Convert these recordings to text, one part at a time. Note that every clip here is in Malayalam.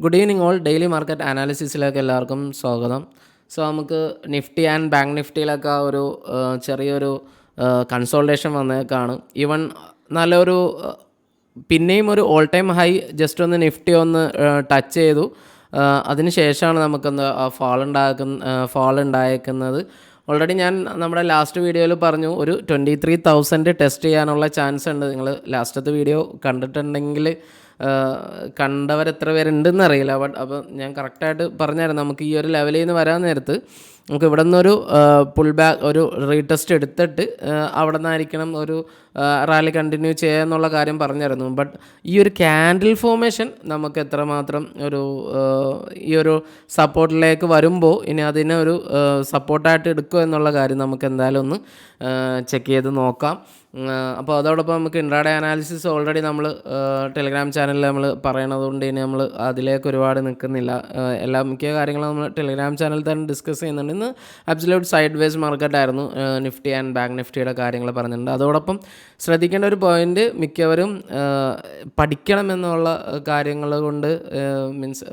Good evening all. Daily market അനാലിസിസിലേക്ക് എല്ലാവർക്കും സ്വാഗതം. സോ നമുക്ക് നിഫ്റ്റി ആൻഡ് ബാങ്ക് നിഫ്റ്റിയിലൊക്കെ ഒരു ചെറിയൊരു കൺസോൾട്ടേഷൻ വന്നേക്കാണ്. ഈവൻ നല്ലൊരു പിന്നെയും ഒരു ഓൾ ടൈം ഹൈ ജസ്റ്റ് ഒന്ന് നിഫ്റ്റി ഒന്ന് ടച്ച് ചെയ്തു. അതിന് ശേഷമാണ് നമുക്കൊന്ന് ഫാൾ ഉണ്ടായേക്കുന്നത്. ഓൾറെഡി ഞാൻ നമ്മുടെ ലാസ്റ്റ് വീഡിയോയിൽ പറഞ്ഞു ഒരു 23,000 ടെസ്റ്റ് ചെയ്യാനുള്ള ചാൻസ് ഉണ്ട്. നിങ്ങൾ ലാസ്റ്റത്തെ വീഡിയോ കണ്ടിട്ടുണ്ടെങ്കിൽ കണ്ടവരെത്ര പേരുണ്ടെന്ന് അറിയില്ല. അപ്പോൾ ഞാൻ കറക്റ്റായിട്ട് പറഞ്ഞുതരാം. നമുക്ക് ഈ ഒരു ലെവലിൽ നിന്ന് വരാൻ നേരത്ത് നമുക്ക് ഇവിടെ നിന്നൊരു പുൾ ബാക്ക് ഒരു റീടെസ്റ്റ് എടുത്തിട്ട് അവിടെ നിന്നായിരിക്കണം ഒരു റാലി കണ്ടിന്യൂ ചെയ്യുക എന്നുള്ള കാര്യം പറഞ്ഞിരുന്നു. ബട്ട് ഈ ഒരു ക്യാൻഡിൽ ഫോർമേഷൻ നമുക്ക് എത്രമാത്രം ഒരു ഈ ഒരു സപ്പോർട്ടിലേക്ക് വരുമ്പോൾ ഇനി അതിനെ ഒരു സപ്പോർട്ടായിട്ട് എടുക്കുമോ എന്നുള്ള കാര്യം നമുക്ക് എന്തായാലും ഒന്ന് ചെക്ക് ചെയ്ത് നോക്കാം. അപ്പോൾ അതോടൊപ്പം നമുക്ക് ഇൻട്രാഡേ അനാലിസിസ് ഓൾറെഡി നമ്മൾ ടെലിഗ്രാം ചാനലിൽ നമ്മൾ പറയണത് കൊണ്ട് ഇനി നമ്മൾ അതിലേക്ക് ഒരുപാട് നിൽക്കുന്നില്ല. എല്ലാ മിക്ക കാര്യങ്ങളും നമ്മൾ ടെലിഗ്രാം ചാനലിൽ തന്നെ ഡിസ്കസ് ചെയ്യുന്നുണ്ട്. ഇന്ന് അബ്സല്യൂട്ട് സൈഡ് വേസ് മാർക്കറ്റായിരുന്നു. നിഫ്റ്റി ആൻഡ് ബാങ്ക് നിഫ്റ്റിയുടെ കാര്യങ്ങൾ പറഞ്ഞിട്ടുണ്ട്. അതോടൊപ്പം ശ്രദ്ധിക്കേണ്ട ഒരു പോയിൻ്റ്, മിക്കവരും പഠിക്കണമെന്നുള്ള കാര്യങ്ങൾ കൊണ്ട് മീൻസ്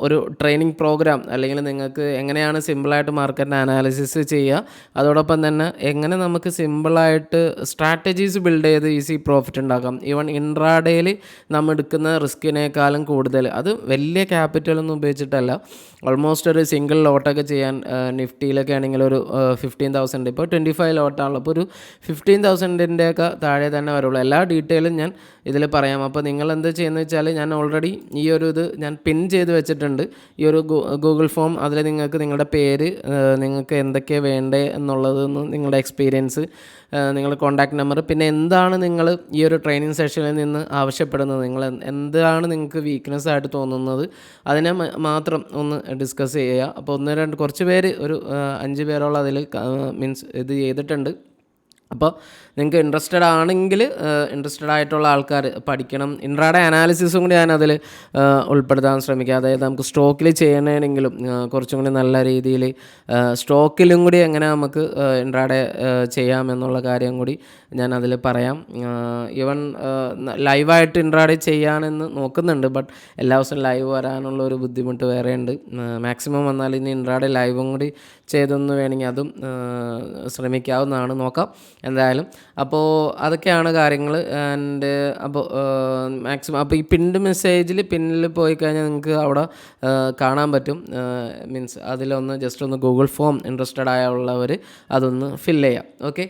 ഒരു ട്രെയിനിങ് പ്രോഗ്രാം അല്ലെങ്കിൽ നിങ്ങൾക്ക് എങ്ങനെയാണ് സിമ്പിളായിട്ട് മാർക്കറ്റിൻ്റെ അനാലിസിസ് ചെയ്യുക, അതോടൊപ്പം തന്നെ എങ്ങനെ നമുക്ക് സിമ്പിളായിട്ട് സ്ട്രാറ്റജീസ് ബിൽഡ് ചെയ്ത് ഈസി പ്രോഫിറ്റ് ഉണ്ടാക്കാം. ഈവൻ ഇൻട്രാഡേയിൽ നമ്മൾ എടുക്കുന്ന റിസ്കിനേക്കാളും കൂടുതൽ, അത് വലിയ ക്യാപിറ്റലൊന്നും ഉപയോഗിച്ചിട്ടല്ല, ഓൾമോസ്റ്റ് ഒരു സിംഗിൾ ലോട്ടൊക്കെ ചെയ്യാൻ നിഫ്റ്റിയിലൊക്കെ ആണെങ്കിൽ ഒരു 15,000, ഇപ്പോൾ 25 ലോട്ടാണല്ലോ, അപ്പോൾ ഒരു 15,000-ൻ്റെയൊക്കെ താഴെ തന്നെ വരുള്ളൂ. എല്ലാ ഡീറ്റെയിലും ഞാൻ ഇതിൽ പറയാം. അപ്പോൾ നിങ്ങൾ എന്ത് ചെയ്യുന്നത് വെച്ചാൽ, ഞാൻ ഓൾറെഡി ഈ ഒരു ഇത് ഞാൻ പിൻ ചെയ്ത് വെച്ചിട്ടുണ്ട്, ഈ ഒരു ഗൂഗിൾ ഫോം. അതിൽ നിങ്ങൾക്ക് നിങ്ങളുടെ പേര്, നിങ്ങൾക്ക് എന്തൊക്കെയാണ് വേണ്ടത് എന്നുള്ളതെന്ന്, നിങ്ങളുടെ എക്സ്പീരിയൻസ്, നിങ്ങളുടെ കോൺടാക്റ്റ് നമ്പർ, പിന്നെ എന്താണ് നിങ്ങൾ ഈ ഒരു ട്രെയിനിങ് സെഷനിൽ നിന്ന് ആവശ്യപ്പെടുന്നത്, നിങ്ങൾ എന്താണ് നിങ്ങൾക്ക് വീക്ക്നെസ് ആയിട്ട് തോന്നുന്നത്, അതിനെ മാത്രം ഒന്ന് ഡിസ്കസ് ചെയ്യുക. അപ്പോൾ കുറച്ച് പേര്, ഒരു 5 പേരോളം അതിൽ മീൻസ് ഇത് ചെയ്തിട്ടുണ്ട്. അപ്പോൾ നിങ്ങൾക്ക് ഇൻട്രസ്റ്റഡ് ആയിട്ടുള്ള ആൾക്കാർ പഠിക്കണം. ഇൻട്രാഡേ അനാലിസിസും കൂടി ഞാൻ അതിൽ ഉൾപ്പെടുത്താൻ ശ്രമിക്കുക. അതായത് നമുക്ക് സ്റ്റോക്കിൽ ചെയ്യണമെങ്കിലും കുറച്ചും കൂടി നല്ല രീതിയിൽ സ്റ്റോക്കിലും കൂടി എങ്ങനെ നമുക്ക് ഇൻട്രാഡേ ചെയ്യാമെന്നുള്ള കാര്യം കൂടി ഞാൻ അതിൽ പറയാം. ഈവൻ ലൈവായിട്ട് ഇൻട്രാഡേ ചെയ്യാനെന്ന് നോക്കുന്നുണ്ട്, ബട്ട് എല്ലാ ദിവസവും ലൈവ് വരാനുള്ള ഒരു ബുദ്ധിമുട്ട് വേറെ ഉണ്ട്. മാക്സിമം വന്നാൽ ഇനി ഇൻട്രാഡേ ലൈവും കൂടി ചെയ്തൊന്ന് വേണമെങ്കിൽ അതും ശ്രമിക്കാവുന്നതാണ്. നോക്കാം എന്തായാലും. അപ്പോൾ അതൊക്കെയാണ് കാര്യങ്ങൾ. ആൻഡ് അപ്പോൾ മാക്സിമം അപ്പോൾ ഈ പിന്നിൽ പോയി കഴിഞ്ഞാൽ നിങ്ങൾക്ക് അവിടെ കാണാൻ പറ്റും. മീൻസ് അതിലൊന്ന് ജസ്റ്റ് ഒന്ന് ഗൂഗിൾ ഫോം ഇൻട്രസ്റ്റഡ് ആയുള്ളവർ അതൊന്ന് ഫില്ല് ചെയ്യാം. ഓക്കെ,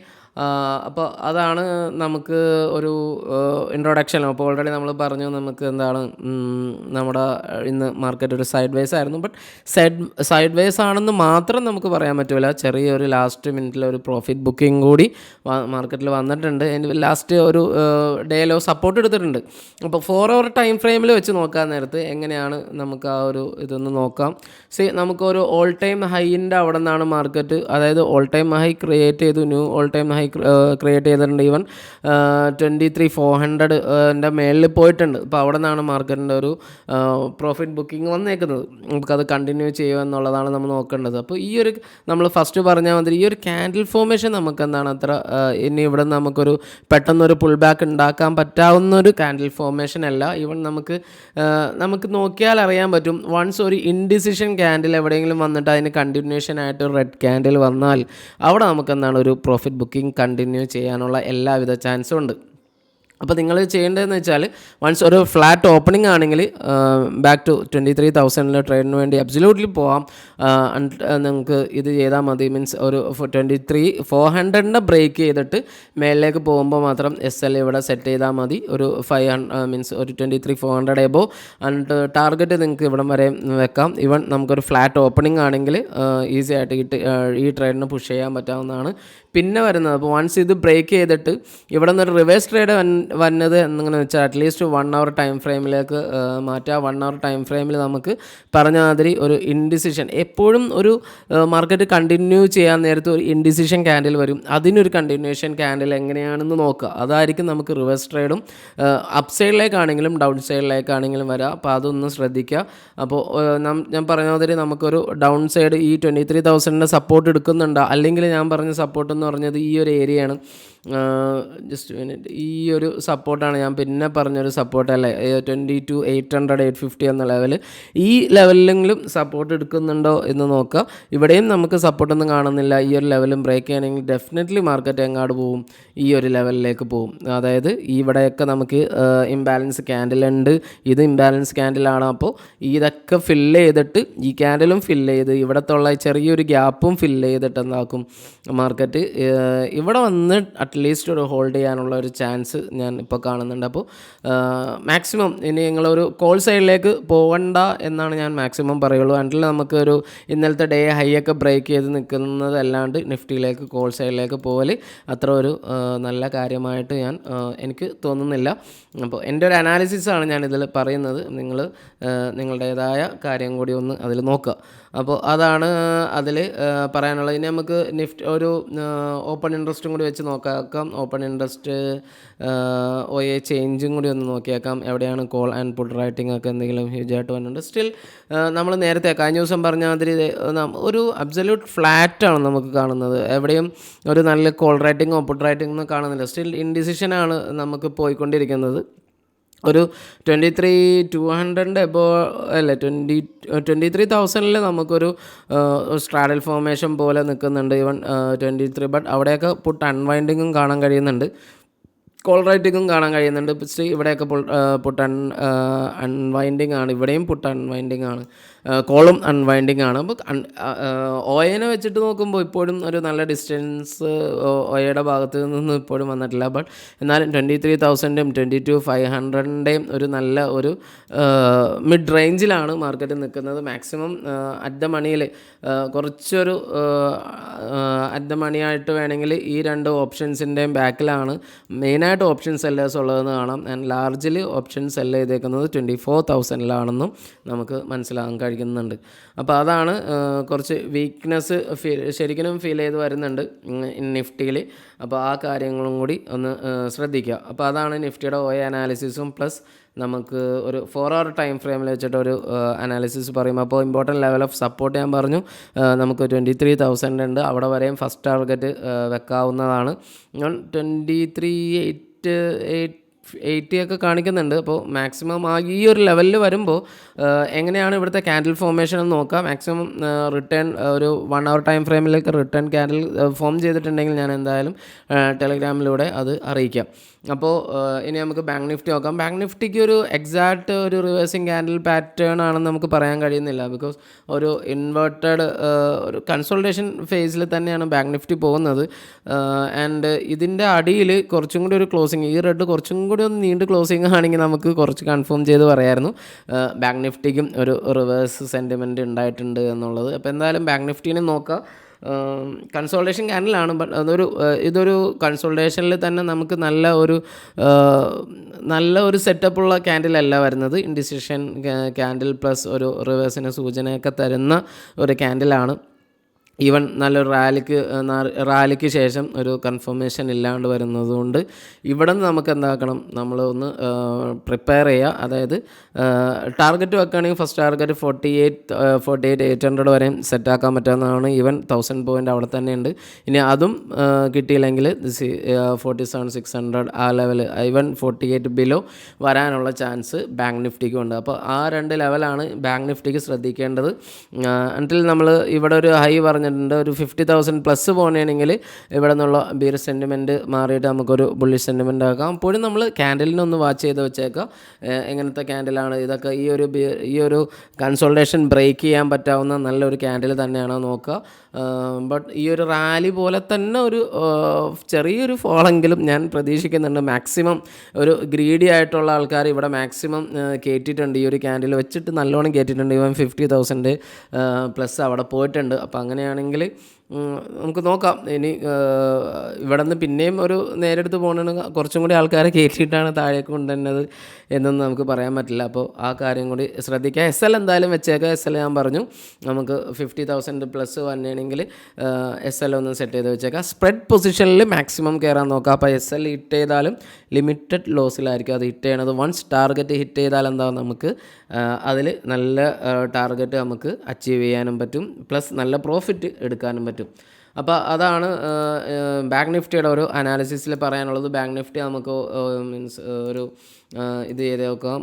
അപ്പോൾ അതാണ് നമുക്ക് ഒരു ഇൻട്രൊഡക്ഷൻ. അപ്പോൾ ഓൾറെഡി നമ്മൾ പറഞ്ഞു നമുക്ക് എന്താണ് നമ്മുടെ ഇന്ന് മാർക്കറ്റ് ഒരു സൈഡ് വേസ് ആയിരുന്നു. ബട്ട് സൈഡ് വേസ് ആണെന്ന് മാത്രം നമുക്ക് പറയാൻ പറ്റില്ല. ചെറിയൊരു ലാസ്റ്റ് മിനിറ്റിൽ ഒരു പ്രോഫിറ്റ് ബുക്കിംഗ് കൂടി മാർക്കറ്റിൽ വന്നിട്ടുണ്ട്. ലാസ്റ്റ് ഒരു ഡേയിലോ സപ്പോർട്ട് എടുത്തിട്ടുണ്ട്. അപ്പോൾ 4 hour ടൈം ഫ്രെയിമിൽ വെച്ച് നോക്കാൻ നേരത്ത് എങ്ങനെയാണ് നമുക്ക് ആ ഒരു ഇതൊന്ന് നോക്കാം. നമുക്കൊരു ഓൾ ടൈം ഹൈൻ്റെ അവിടെ നിന്നാണ് മാർക്കറ്റ്, അതായത് ഓൾ ടൈം ഹൈ ക്രിയേറ്റ് ചെയ്തു, new all time high create ചെയ്തിട്ടുണ്ട്. ഈവൻ 23,400 മേളിൽ പോയിട്ടുണ്ട്. അപ്പോൾ അവിടെ നിന്നാണ് മാർക്കറ്റിൻ്റെ ഒരു പ്രോഫിറ്റ് ബുക്കിംഗ് വന്നേക്കുന്നത്. നമുക്കത് കണ്ടിന്യൂ ചെയ്യുക എന്നുള്ളതാണ് നമ്മൾ നോക്കേണ്ടത്. അപ്പോൾ ഈ ഒരു നമ്മൾ ഫസ്റ്റ് പറഞ്ഞാൽ മതി, ഈ ഒരു ക്യാൻഡിൽ ഫോർമേഷൻ നമുക്ക് എന്താണ് അത്ര ഇനി ഇവിടെ നിന്ന് നമുക്കൊരു പെട്ടെന്നൊരു പുൾ ബാക്ക് ഉണ്ടാക്കാൻ പറ്റാവുന്നൊരു ക്യാൻഡിൽ ഫോർമേഷൻ അല്ല. ഈവൻ നമുക്ക് നോക്കിയാൽ അറിയാൻ പറ്റും, വൺസ് ഒരു ഇൻഡിസിഷൻ ക്യാൻഡിൽ എവിടെയെങ്കിലും വന്നിട്ട് അതിന് കണ്ടിന്യൂഷൻ ആയിട്ട് റെഡ് ക്യാൻഡിൽ വന്നാൽ അവിടെ നമുക്ക് എന്താണ് ഒരു പ്രോഫിറ്റ് ബുക്കിംഗ് കണ്ടിന്യൂ ചെയ്യാനുള്ള എല്ലാവിധ ചാൻസും ഉണ്ട്. അപ്പോൾ നിങ്ങൾ ചെയ്യേണ്ടതെന്ന് വെച്ചാൽ, വൺസ് ഒരു ഫ്ലാറ്റ് ഓപ്പണിംഗ് ആണെങ്കിൽ ബാക്ക് ടു 23,000 ട്രേഡിന് വേണ്ടി അബ്സല്യൂട്ട്ലി പോവാം. നിങ്ങൾക്ക് ഇത് ചെയ്താൽ മതി. മീൻസ് ഒരു 23,400 ബ്രേക്ക് ചെയ്തിട്ട് മേളിലേക്ക് പോകുമ്പോൾ മാത്രം SL ഇവിടെ സെറ്റ് ചെയ്താൽ മതി. ഒരു 500 മീൻസ് ഒരു 23,400 എബോ ആൻഡ് ടാർഗറ്റ് നിങ്ങൾക്ക് ഇവിടം വരെ വെക്കാം. ഈവൻ നമുക്കൊരു ഫ്ലാറ്റ് ഓപ്പണിംഗ് ആണെങ്കിൽ ഈസി ആയിട്ട് ഈ ട്രേഡിന് പുഷ് ചെയ്യാൻ പറ്റാവുന്നതാണ്. പിന്നെ വരുന്നത്, അപ്പോൾ വൺസ് ഇത് ബ്രേക്ക് ചെയ്തിട്ട് ഇവിടെ നിന്നൊരു റിവേഴ്സ് ട്രേഡ് വന്നത് എന്നിങ്ങനെ വെച്ചാൽ അറ്റ്ലീസ്റ്റ് 1 hour ടൈം ഫ്രെയിമിലേക്ക് മാറ്റുക. 1 hour ടൈം ഫ്രെയിമിൽ നമുക്ക് പറഞ്ഞ മാതിരി ഒരു ഇൻഡിസിഷൻ, എപ്പോഴും ഒരു മാർക്കറ്റ് കണ്ടിന്യൂ ചെയ്യാൻ നേരത്തെ ഒരു ഇൻഡിസിഷൻ ക്യാൻഡിൽ വരും. അതിനൊരു കണ്ടിന്യൂഷൻ ക്യാൻഡിൽ എങ്ങനെയാണെന്ന് നോക്കുക. അതായിരിക്കും നമുക്ക് റിവേഴ്സ് ട്രേഡും അപ്പ് സൈഡിലേക്കാണെങ്കിലും ഡൗൺ സൈഡിലേക്കാണെങ്കിലും വരാം. അപ്പോൾ അതൊന്ന് ശ്രദ്ധിക്കുക. അപ്പോൾ ഞാൻ പറഞ്ഞ മാതിരി നമുക്കൊരു ഡൗൺ സൈഡ് ഈ 23,000 സപ്പോർട്ട് എടുക്കുന്നുണ്ടോ, അല്ലെങ്കിൽ ഞാൻ പറഞ്ഞ സപ്പോർട്ട് എന്ന് പറഞ്ഞത് ഈ ഒരു ഏരിയയാണ്. ജസ്റ്റ് മിനിറ്റ്, ഈ ഒരു സപ്പോർട്ടാണ് ഞാൻ പിന്നെ പറഞ്ഞൊരു സപ്പോർട്ട് അല്ലേ, 22,800 850 എന്ന ലെവൽ. ഈ ലെവലിലെങ്കിലും സപ്പോർട്ട് എടുക്കുന്നുണ്ടോ എന്ന് നോക്കുക. ഇവിടെയും നമുക്ക് സപ്പോർട്ടൊന്നും കാണുന്നില്ല. ഈ ഒരു ലെവലും ബ്രേക്ക് ചെയ്യണമെങ്കിൽ ഡെഫിനറ്റ്ലി മാർക്കറ്റ് എങ്ങോട്ട് പോകും, ഈ ഒരു ലെവലിലേക്ക് പോകും. അതായത് ഇവിടെയൊക്കെ നമുക്ക് ഇംബാലൻസ് ക്യാൻഡിലുണ്ട്, ഇത് ഇംബാലൻസ് ക്യാൻഡിലാണ്. അപ്പോൾ ഇതൊക്കെ ഫില്ല് ചെയ്തിട്ട് ഈ ക്യാൻഡിലും ഫില്ല് ചെയ്ത് ഇവിടത്തുള്ള ചെറിയൊരു ഗ്യാപ്പും ഫില്ല് ചെയ്തിട്ട് എന്താക്കും മാർക്കറ്റ് ഇവിടെ വന്ന് അറ്റ്ലീസ്റ്റ് ഒരു ഹോൾഡ് ചെയ്യാനുള്ള ഒരു ചാൻസ് ഞാൻ ഇപ്പോൾ കാണുന്നുണ്ട്. അപ്പോൾ മാക്സിമം ഇനി നിങ്ങളൊരു കോൾ സൈഡിലേക്ക് പോകണ്ട എന്നാണ് ഞാൻ മാക്സിമം പറയുള്ളൂ. അണ്ടിൽ നമുക്കൊരു ഇന്നലത്തെ ഡേ ഹൈ ഒക്കെ ബ്രേക്ക് ചെയ്ത് നിൽക്കുന്നതല്ലാണ്ട് നിഫ്റ്റിയിലേക്ക് കോൾ സൈഡിലേക്ക് പോകൽ അത്ര ഒരു നല്ല കാര്യമായിട്ട് എനിക്ക് തോന്നുന്നില്ല. അപ്പോൾ എൻ്റെ ഒരു അനാലിസിസാണ് ഞാനിതിൽ പറയുന്നത്. നിങ്ങൾ നിങ്ങളുടേതായ കാര്യം കൂടി ഒന്ന് അതിൽ നോക്കുക. അപ്പോൾ അതാണ് അതിൽ പറയാനുള്ളത്. ഇനി നമുക്ക് നിഫ്റ്റി ഒരു ഓപ്പൺ ഇൻട്രസ്റ്റും കൂടി വെച്ച് നോക്കാം. ഓപ്പൺ ഇൻട്രസ്റ്റ് OA ചേഞ്ചും കൂടി ഒന്ന് നോക്കിയേക്കാം. എവിടെയാണ് കോൾ ആൻഡ് പുട്ട് റൈറ്റിംഗ് ഒക്കെ എന്തെങ്കിലും ഹ്യൂജായിട്ട് വന്നിട്ടുണ്ട്. സ്റ്റിൽ നമ്മൾ നേരത്തെ കഴിഞ്ഞ ദിവസം പറഞ്ഞ മാതിരി ഒരു അബ്സല്യൂട്ട് ഫ്ലാറ്റാണ് നമുക്ക് കാണുന്നത്. എവിടെയും ഒരു നല്ല കോൾ റൈറ്റിങ്ങോ പുട്ട് റൈറ്റിംഗ് ഒന്നും കാണുന്നില്ല. സ്റ്റിൽ ഇൻഡിസിഷനാണ് നമുക്ക് പോയിക്കൊണ്ടിരിക്കുന്നത്. ഒരു 23,200 എബോ അല്ലേ, 23,000 നമുക്കൊരു സ്ട്രാഡൽ ഫോർമേഷൻ പോലെ നിൽക്കുന്നുണ്ട്. ഈവൻ 23, ബട്ട് അവിടെയൊക്കെ പുട്ട് അൺവൈൻഡിങ്ങും കാണാൻ കഴിയുന്നുണ്ട്, കോൾ റൈറ്റിങ്ങും കാണാൻ കഴിയുന്നുണ്ട്. ഇവിടെയൊക്കെ പുട്ട് അൺവൈൻഡിങ് ആണ്, ഇവിടെയും പുട്ട് അൺവൈൻഡിങ് ആണ്, കോളും അൺവൈൻഡിങ് ആണ്. അപ്പോൾ ഓയനെ വെച്ചിട്ട് നോക്കുമ്പോൾ ഇപ്പോഴും ഒരു നല്ല ഡിസ്റ്റൻസ് ഓയയുടെ ഭാഗത്ത് നിന്ന് ഇപ്പോഴും വന്നിട്ടില്ല. ബട്ട് എന്നാലും 23,000-ഉം 22,500-ൻ്റെയും ഒരു നല്ല ഒരു മിഡ് റേഞ്ചിലാണ് മാർക്കറ്റ് നിൽക്കുന്നത്. മാക്സിമം അറ്റ് ദ മണിയിൽ കുറച്ചൊരു അറ്റ് ദ മണിയായിട്ട് വേണമെങ്കിൽ ഈ രണ്ട് ഓപ്ഷൻസിൻ്റെയും ബാക്കിലാണ് മെയിനായിട്ട് ഓപ്ഷൻ സെല്ലേഴ്സ് ഉള്ളതെന്ന് കാണാം. ആൻഡ് ലാർജ്ലി ഓപ്ഷൻ സെല്ല് ചെയ്തേക്കുന്നത് 24,000-ലാണെന്നും നമുക്ക് മനസ്സിലാകാൻ കഴിയുന്നുണ്ട്. അപ്പോൾ അതാണ് കുറച്ച് വീക്ക്നെസ് ശരിക്കും ഫീൽ ചെയ്ത് വരുന്നുണ്ട് നിഫ്റ്റിയിൽ. അപ്പോൾ ആ കാര്യങ്ങളും കൂടി ഒന്ന് ശ്രദ്ധിക്കുക. അപ്പോൾ അതാണ് നിഫ്റ്റിയുടെ OA അനാലിസിസും പ്ലസ് നമുക്ക് ഒരു 4 hour ടൈം ഫ്രെയിമിൽ വെച്ചിട്ട് ഒരു അനാലിസിസ് പറയും. അപ്പോൾ ഇമ്പോർട്ടൻറ്റ് ലെവൽ ഓഫ് സപ്പോർട്ട് ഞാൻ പറഞ്ഞു, നമുക്ക് 23,000 ഉണ്ട്, അവിടെ വരെയും ഫസ്റ്റ് ടാർഗറ്റ് വെക്കാവുന്നതാണ്. 23,880 ഒക്കെ കാണിക്കുന്നുണ്ട്. അപ്പോൾ മാക്സിമം ഈ ഒരു ലെവലിൽ വരുമ്പോൾ എങ്ങനെയാണ് ഇവിടുത്തെ ക്യാൻഡിൽ ഫോർമേഷൻ എന്ന് നോക്കാം. മാക്സിമം റിട്ടേൺ ഒരു 1 hour ടൈം ഫ്രെയിമിലേക്ക് റിട്ടേൺ ക്യാൻഡിൽ ഫോം ചെയ്തിട്ടുണ്ടെങ്കിൽ ഞാൻ എന്തായാലും ടെലഗ്രാമിലൂടെ അത് അറിയിക്കാം. അപ്പോൾ ഇനി നമുക്ക് ബാങ്ക് നിഫ്റ്റി നോക്കാം. ബാങ്ക് നിഫ്റ്റിക്ക് ഒരു എക്സാക്റ്റ് ഒരു റിവേഴ്സിങ് ക്യാൻഡിൽ പാറ്റേൺ ആണെന്ന് നമുക്ക് പറയാൻ കഴിയുന്നില്ല. ബിക്കോസ് ഒരു ഇൻവേർട്ടഡ് ഒരു കൺസോൾട്ടേഷൻ ഫേസിൽ തന്നെയാണ് ബാങ്ക് നിഫ്റ്റി പോകുന്നത്. ആൻഡ് ഇതിൻ്റെ അടിയിൽ കുറച്ചും കൂടി ഒരു ക്ലോസിങ്, ഈ റെഡ് കുറച്ചും കൂടി ഒന്ന് നീണ്ട് ക്ലോസിങ് ആണെങ്കിൽ നമുക്ക് കുറച്ച് കൺഫേം ചെയ്ത് പറയായിരുന്നു ബാങ്ക് നിഫ്റ്റിക്കും ഒരു റിവേഴ്സ് സെൻറ്റിമെൻറ്റ് ഉണ്ടായിട്ടുണ്ട് എന്നുള്ളത്. അപ്പോൾ എന്തായാലും ബാങ്ക് നിഫ്റ്റീനെ നോക്കാം. കൺസോൾട്ടേഷൻ ക്യാൻഡിലാണ്, ബട്ട് ഇതൊരു കൺസോൾട്ടേഷനിൽ തന്നെ നമുക്ക് നല്ല ഒരു സെറ്റപ്പുള്ള ക്യാൻഡിലല്ല വരുന്നത്. ഇൻഡിസിഷൻ ക്യാൻഡിൽ പ്ലസ് ഒരു റിവേഴ്സിന് സൂചനയൊക്കെ തരുന്ന ഒരു ക്യാൻഡിലാണ്. ഈവൻ നല്ലൊരു റാലിക്ക് ശേഷം ഒരു കൺഫർമേഷൻ ഇല്ലാണ്ട് വരുന്നതുകൊണ്ട് ഇവിടെ നിന്ന് നമുക്ക് എന്താക്കണം, നമ്മൾ ഒന്ന് പ്രിപ്പയർ ചെയ്യുക. അതായത് ടാർഗറ്റ് വെക്കുകയാണെങ്കിൽ ഫസ്റ്റ് ടാർഗറ്റ് 48,800 വരെയും സെറ്റാക്കാൻ പറ്റാവുന്നതാണ്. ഈവൻ 1000 പോയിൻ്റ് അവിടെ തന്നെ ഉണ്ട്. ഇനി അതും കിട്ടിയില്ലെങ്കിൽ 47,600 ആ ലെവൽ, ഈവൻ 48 ബിലോ വരാനുള്ള ചാൻസ് ബാങ്ക് നിഫ്റ്റിക്കും ഉണ്ട്. അപ്പോൾ ആ രണ്ട് ലെവലാണ് ബാങ്ക് നിഫ്റ്റിക്ക് ശ്രദ്ധിക്കേണ്ടത്. അണ്ടിൽ നമ്മൾ ഇവിടെ ഒരു ഹൈ പറഞ്ഞിട്ടുണ്ട്, ഒരു 50,000 പ്ലസ് പോകണമെങ്കിൽ ഇവിടെ നിന്നുള്ള ബിയർ സെൻറ്റിമെൻറ്റ് മാറിയിട്ട് നമുക്കൊരു ബുള്ളിഷ് സെൻറ്റിമെൻ്റ് ആക്കാം. അപ്പോഴും നമ്മൾ ക്യാൻഡലിനൊന്ന് വാച്ച് ചെയ്ത് വെച്ചേക്കാം എങ്ങനത്തെ ക്യാൻഡിലാണ് ഇതൊക്കെ. ഈ ഒരു കൺസോൾട്ടേഷൻ ബ്രേക്ക് ചെയ്യാൻ പറ്റാവുന്ന നല്ലൊരു ക്യാൻഡിൽ തന്നെയാണോ നോക്കുക. ബട്ട് ഈ ഒരു റാലി പോലെ തന്നെ ഒരു ചെറിയൊരു ഫോളെങ്കിലും ഞാൻ പ്രതീക്ഷിക്കുന്നുണ്ട്. മാക്സിമം ഒരു ഗ്രീഡി ആയിട്ടുള്ള ആൾക്കാർ ഇവിടെ മാക്സിമം കയറ്റിയിട്ടുണ്ട്, ഈ ഒരു ക്യാൻഡിൽ വെച്ചിട്ട് നല്ലോണം കയറ്റിയിട്ടുണ്ട്. ഈവൻ 50,000 പ്ലസ് അവിടെ പോയിട്ടുണ്ട്. അപ്പോൾ അങ്ങനെയാണെങ്കിൽ നമുക്ക് നോക്കാം. ഇനി ഇവിടെ നിന്ന് പിന്നെയും ഒരു നേരെടുത്ത് പോകണമെങ്കിൽ കുറച്ചും കൂടി ആൾക്കാരെ കയറ്റിയിട്ടാണ് താഴേക്ക് കൊണ്ടുവരുന്നത് എന്നൊന്നും നമുക്ക് പറയാൻ പറ്റില്ല. അപ്പോൾ ആ കാര്യം കൂടി ശ്രദ്ധിക്കുക. SL എന്തായാലും വെച്ചേക്കാം. SL ഞാൻ പറഞ്ഞു നമുക്ക് 50,000 പ്ലസ് വന്നെയാണെങ്കിൽ SL ഒന്ന് സെറ്റ് ചെയ്ത് വെച്ചേക്കാം. സ്പ്രെഡ് പൊസിഷനിൽ മാക്സിമം കയറാൻ നോക്കാം. അപ്പോൾ SL ഹിറ്റ് ചെയ്താലും ലിമിറ്റഡ് ലോസിലായിരിക്കും അത് ഹിറ്റ് ചെയ്യണത്. വൺസ് ടാർഗറ്റ് ഹിറ്റ് ചെയ്താൽ എന്താ നമുക്ക് അതിൽ നല്ല ടാർഗറ്റ് നമുക്ക് അച്ചീവ് ചെയ്യാനും പറ്റും, പ്ലസ് നല്ല പ്രോഫിറ്റ് എടുക്കാനും പറ്റും. അപ്പോൾ അതാണ് ബാങ്ക് നിഫ്റ്റിയുടെ ഒരു അനാലിസിസിൽ പറയാനുള്ളത്. ബാങ്ക് നിഫ്റ്റി നമുക്ക് മീൻസ് ഒരു ഇത് ചെയ്ത് നോക്കാം,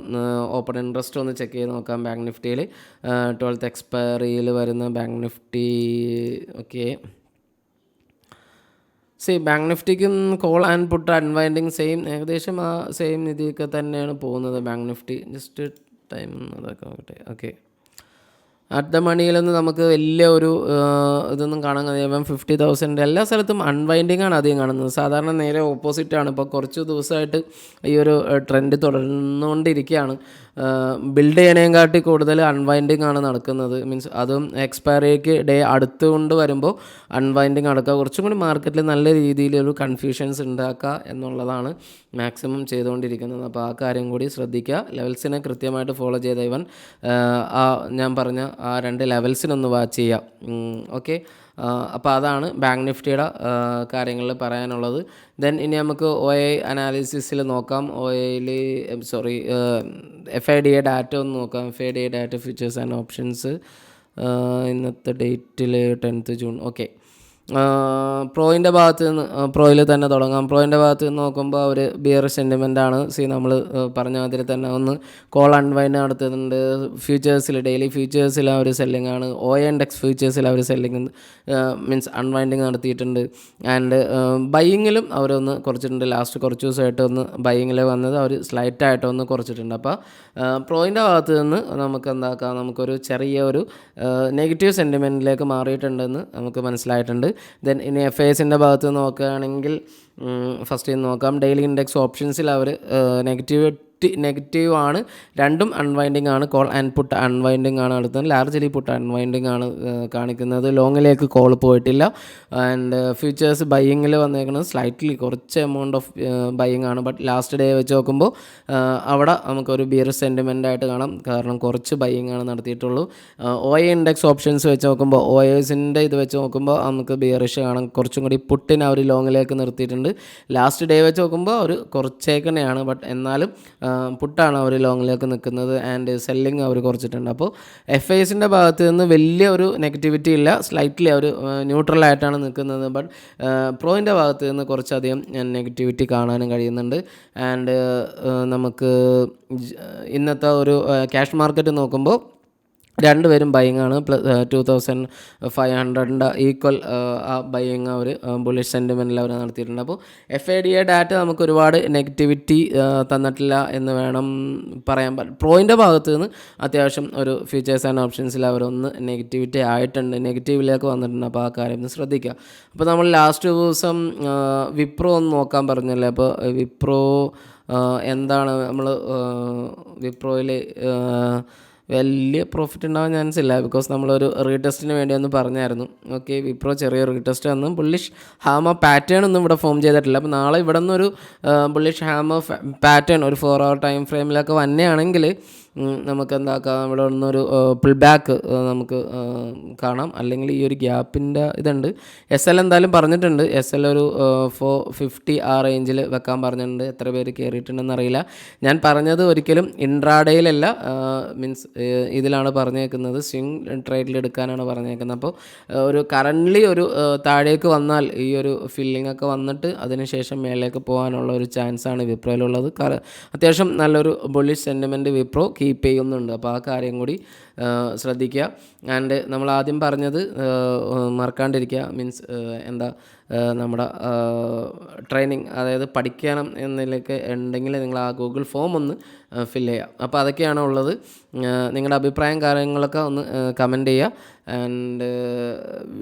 ഓപ്പൺ ഇൻട്രസ്റ്റ് ഒന്ന് ചെക്ക് ചെയ്ത് നോക്കാം. ബാങ്ക് നിഫ്റ്റിയിൽ 12th എക്സ്പയറിയിൽ വരുന്ന ബാങ്ക് നിഫ്റ്റി. ഓക്കെ, ബാങ്ക് നിഫ്റ്റിക്കും call and put unwinding same ഏകദേശം ആ സെയിം രീതിയൊക്കെ തന്നെയാണ് പോകുന്നത്. ബാങ്ക് നിഫ്റ്റി ജസ്റ്റ് ടൈം അതൊക്കെ നോക്കട്ടെ. ഓക്കെ, അറ്റ് ദ മണിയിലൊന്നും നമുക്ക് വലിയ ഒരു ഇതൊന്നും കാണാൻ കഴിയും. 50,000 എല്ലാ സ്ഥലത്തും അൺവൈൻഡിങ് ആണ് അധികം കാണുന്നത്. സാധാരണ നേരെ ഓപ്പോസിറ്റാണ്. ഇപ്പോൾ കുറച്ച് ദിവസമായിട്ട് ഈ ഒരു ട്രെൻഡ് തുടർന്നുകൊണ്ടിരിക്കുകയാണ്. ബിൽഡ് ചെയ്യണേയും കാട്ടി കൂടുതൽ അൺവൈൻഡിങ് ആണ് നടക്കുന്നത്. മീൻസ് അതും എക്സ്പയറിക്ക് ഡേ അടുത്തുകൊണ്ട് വരുമ്പോൾ അൺവൈൻഡിങ് നടക്കുക, കുറച്ചും കൂടി മാർക്കറ്റിൽ നല്ല രീതിയിലൊരു കൺഫ്യൂഷൻസ് ഉണ്ടാക്കുക എന്നുള്ളതാണ് മാക്സിമം ചെയ്തുകൊണ്ടിരിക്കുന്നത്. അപ്പോൾ ആ കാര്യം കൂടി ശ്രദ്ധിക്കുക. ലെവൽസിനെ കൃത്യമായിട്ട് ഫോളോ ചെയ്ത ആ ഞാൻ പറഞ്ഞ ആ 2 ലെവൽസിനൊന്ന് വാച്ച് ചെയ്യാം. ഓക്കെ, അപ്പോൾ അതാണ് ബാങ്ക് നിഫ്റ്റിയുടെ കാര്യങ്ങളിൽ പറയാനുള്ളത്. ദെൻ ഇനി നമുക്ക് OI അനാലിസിസിൽ നോക്കാം. OIയിൽ FIDA ഡാറ്റ ഒന്ന് നോക്കാം. FIDA data futures and options ഇന്നത്തെ ഡേറ്റിൽ 10th ജൂൺ. ഓക്കെ, പ്രോയിൻ്റെ ഭാഗത്ത് നിന്ന് പ്രോയിൽ തന്നെ തുടങ്ങാം. പ്രോയിൻ്റെ ഭാഗത്ത് നിന്ന് നോക്കുമ്പോൾ അവർ ബിയർ സെൻറ്റിമെൻ്റാണ്. നമ്മൾ പറഞ്ഞ മാതിരി തന്നെ ഒന്ന് കോൾ അൺവൈൻഡ് നടത്തുന്നുണ്ട്. ഫ്യൂച്ചേഴ്സിൽ ഡെയിലി ഫ്യൂച്ചേഴ്സിൽ അവർ സെല്ലിംഗ് ആണ്. OI ഇൻഡെക്സ് ഫ്യൂച്ചേഴ്സിൽ അവർ സെല്ലിംഗ് മീൻസ് അൺവൈൻഡിങ് നടത്തിയിട്ടുണ്ട്. ആൻഡ് ബൈയിങ്ങിലും അവരൊന്ന് കുറച്ചിട്ടുണ്ട്. ലാസ്റ്റ് കുറച്ച് ദിവസമായിട്ട് ഒന്ന് ബൈയിങ്ങിൽ വന്നത് അവർ സ്ലൈറ്റായിട്ട് ഒന്ന് കുറച്ചിട്ടുണ്ട്. അപ്പോൾ പ്രോയിൻ്റെ ഭാഗത്ത് നിന്ന് നമുക്ക് എന്താക്കാം, നമുക്കൊരു ചെറിയ ഒരു നെഗറ്റീവ് സെൻറ്റിമെൻറ്റിലേക്ക് മാറിയിട്ടുണ്ടെന്ന് നമുക്ക് മനസ്സിലായിട്ടുണ്ട്. ദെൻ ഇനി FISൻ്റെ ഭാഗത്ത് നോക്കുകയാണെങ്കിൽ ഫസ്റ്റ് നോക്കാം. ഡെയിലി ഇൻഡെക്സ് ഓപ്ഷൻസിൽ അവർ നെഗറ്റീവ് ആണ്. രണ്ടും അൺവൈൻഡിങ് ആണ്. കോൾ ആൻഡ് പുട്ട് അൺവൈൻഡിങ് ആണ് നടത്തുന്നത്. ലാർജ്ലി പുട്ട് അൺവൈൻഡിങ് ആണ് കാണിക്കുന്നത്. ലോങ്ങിലേക്ക് കോൾ പോയിട്ടില്ല. ആൻഡ് ഫ്യൂച്ചേഴ്സ് ബൈയിങ്ങിൽ വന്നേക്കുന്നത് സ്ലൈറ്റ്ലി കുറച്ച് എമൗണ്ട് ഓഫ് ബൈയിങ് ആണ്. ബട്ട് ലാസ്റ്റ് ഡേ വെച്ച് നോക്കുമ്പോൾ അവിടെ നമുക്കൊരു ബിയർ സെൻറ്റിമെൻ്റ് ആയിട്ട് കാണാം. കാരണം കുറച്ച് ബൈയിങ് ആണ് നടത്തിയിട്ടുള്ളൂ. OI ഇൻഡെക്സ് ഓപ്ഷൻസ് വെച്ച് നോക്കുമ്പോൾ OIസിൻ്റെ ഇത് വെച്ച് നോക്കുമ്പോൾ നമുക്ക് ബിയറിഷ് കാണാം. കുറച്ചും കൂടി പുട്ടിന് അവർ ലോങ്ങിലേക്ക് നിർത്തിയിട്ടുണ്ട്. ലാസ്റ്റ് ഡേ വെച്ച് നോക്കുമ്പോൾ അവർ കുറച്ചേക്കനെയാണ്. ബട്ട് എന്നാലും പുട്ടാണ് അവർ ലോങ്ങിലേക്ക് നിൽക്കുന്നത്. ആൻഡ് സെല്ലിങ് അവർ കുറച്ചിട്ടുണ്ട്. അപ്പോൾ FISൻ്റെ ഭാഗത്ത് നിന്ന് വലിയ ഒരു നെഗറ്റിവിറ്റി ഇല്ല. സ്ലൈറ്റ്ലി അവർ ന്യൂട്രലായിട്ടാണ് നിൽക്കുന്നത്. ബട്ട് പ്രോയിൻ്റെ ഭാഗത്ത് നിന്ന് കുറച്ചധികം നെഗറ്റിവിറ്റി കാണാനും കഴിയുന്നുണ്ട്. ആൻഡ് നമുക്ക് ഇന്നത്തെ ഒരു ക്യാഷ് മാർക്കറ്റ് നോക്കുമ്പോൾ രണ്ടുപേരും ബൈയിങ് ആണ്. 2500 ഈക്വൽ ആ ബൈയിങ് അവർ ബുള്ളിഷ് സെൻറ്റിമെൻറ്റിൽ അവർ നടത്തിയിട്ടുണ്ട്. അപ്പോൾ FIDA ഡാറ്റ നമുക്ക് ഒരുപാട് നെഗറ്റിവിറ്റി തന്നിട്ടില്ല എന്ന് വേണം പറയാൻ. പ്രോയിൻ്റെ ഭാഗത്ത് നിന്ന് അത്യാവശ്യം ഒരു ഫ്യൂച്ചേഴ്സ് ആൻഡ് ഓപ്ഷൻസിൽ അവരൊന്ന് നെഗറ്റിവിറ്റി ആയിട്ടുണ്ട്, നെഗറ്റീവിലേക്ക് വന്നിട്ടുണ്ട്. അപ്പോൾ ആ കാര്യം ഒന്ന് ശ്രദ്ധിക്കുക. അപ്പോൾ നമ്മൾ ലാസ്റ്റ് ദിവസം വിപ്രോ ഒന്ന് നോക്കാൻ പറഞ്ഞല്ലേ. അപ്പോൾ വിപ്രോ എന്താണ് നമ്മൾ വിപ്രോയിൽ വലിയ പ്രോഫിറ്റ് ഉണ്ടാവാൻ ചാൻസ് ഇല്ല. ബിക്കോസ് നമ്മളൊരു റീടെസ്റ്റിന് വേണ്ടി ഒന്ന് പറഞ്ഞായിരുന്നു. ഓക്കെ, വിപ്രോ ചെറിയ റീടെസ്റ്റ് വന്നു. ബുള്ളിഷ് ഹാമർ പാറ്റേൺ ഒന്നും ഇവിടെ ഫോം ചെയ്തിട്ടില്ല. അപ്പോൾ നാളെ ഇവിടെ നിന്നൊരു ബുള്ളിഷ് ഹാമർ പാറ്റേൺ ഒരു 4 hour ടൈം ഫ്രെയിമിലൊക്കെ വന്നെയാണെങ്കിൽ നമുക്ക് എന്താക്കാം, ഇവിടെ നിന്നൊരു പുൾ ബാക്ക് നമുക്ക് കാണാം. അല്ലെങ്കിൽ ഈ ഒരു ഗ്യാപ്പിൻ്റെ ഇതുണ്ട്. SL എന്തായാലും പറഞ്ഞിട്ടുണ്ട്. SL ഒരു 450 ആ റേഞ്ചിൽ വെക്കാൻ പറഞ്ഞിട്ടുണ്ട്. എത്ര പേര് കയറിയിട്ടുണ്ടെന്ന് അറിയില്ല. ഞാൻ പറഞ്ഞത് ഒരിക്കലും ഇൻട്രാഡേയിലല്ല, മീൻസ് ഇതിലാണ് പറഞ്ഞേക്കുന്നത്. സ്വിംഗ് ട്രേഡിൽ എടുക്കാനാണ് പറഞ്ഞേക്കുന്നത്. അപ്പോൾ ഒരു കറൻ്റ്ലി ഒരു താഴേക്ക് വന്നാൽ ഈ ഒരു ഫില്ലിംഗ് ഒക്കെ വന്നിട്ട് അതിനുശേഷം മേലേക്ക് പോകാനുള്ള ഒരു ചാൻസാണ് വിപ്രോയിലുള്ളത്. അത്യാവശ്യം നല്ലൊരു ബുള്ളിഷ് സെൻറ്റിമെൻറ്റ് വിപ്രോ കീപ്പ് ചെയ്യുന്നുണ്ട്. അപ്പോൾ ആ കാര്യം കൂടി ശ്രദ്ധിക്കുക. ആൻഡ് നമ്മൾ ആദ്യം പറഞ്ഞത് മറക്കാണ്ടിരിക്കുക. മീൻസ് നമ്മുടെ ട്രെയിനിങ്, അതായത് പഠിക്കണം എന്നതിലേക്ക് ഉണ്ടെങ്കിൽ നിങ്ങൾ ആ ഗൂഗിൾ ഫോം ഒന്ന് ഫില്ല് ചെയ്യുക. അപ്പോൾ അതൊക്കെയാണ് ഉള്ളത്. നിങ്ങളുടെ അഭിപ്രായം കാര്യങ്ങളൊക്കെ ഒന്ന് കമൻറ്റ് ചെയ്യുക. ആൻഡ്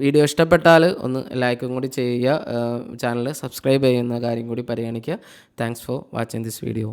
വീഡിയോ ഇഷ്ടപ്പെട്ടാൽ ഒന്ന് ലൈക്കും കൂടി ചെയ്യുക. ചാനൽ സബ്സ്ക്രൈബ് ചെയ്യുന്ന കാര്യം കൂടി പരിഗണിക്കുക. Thanks for watching this video.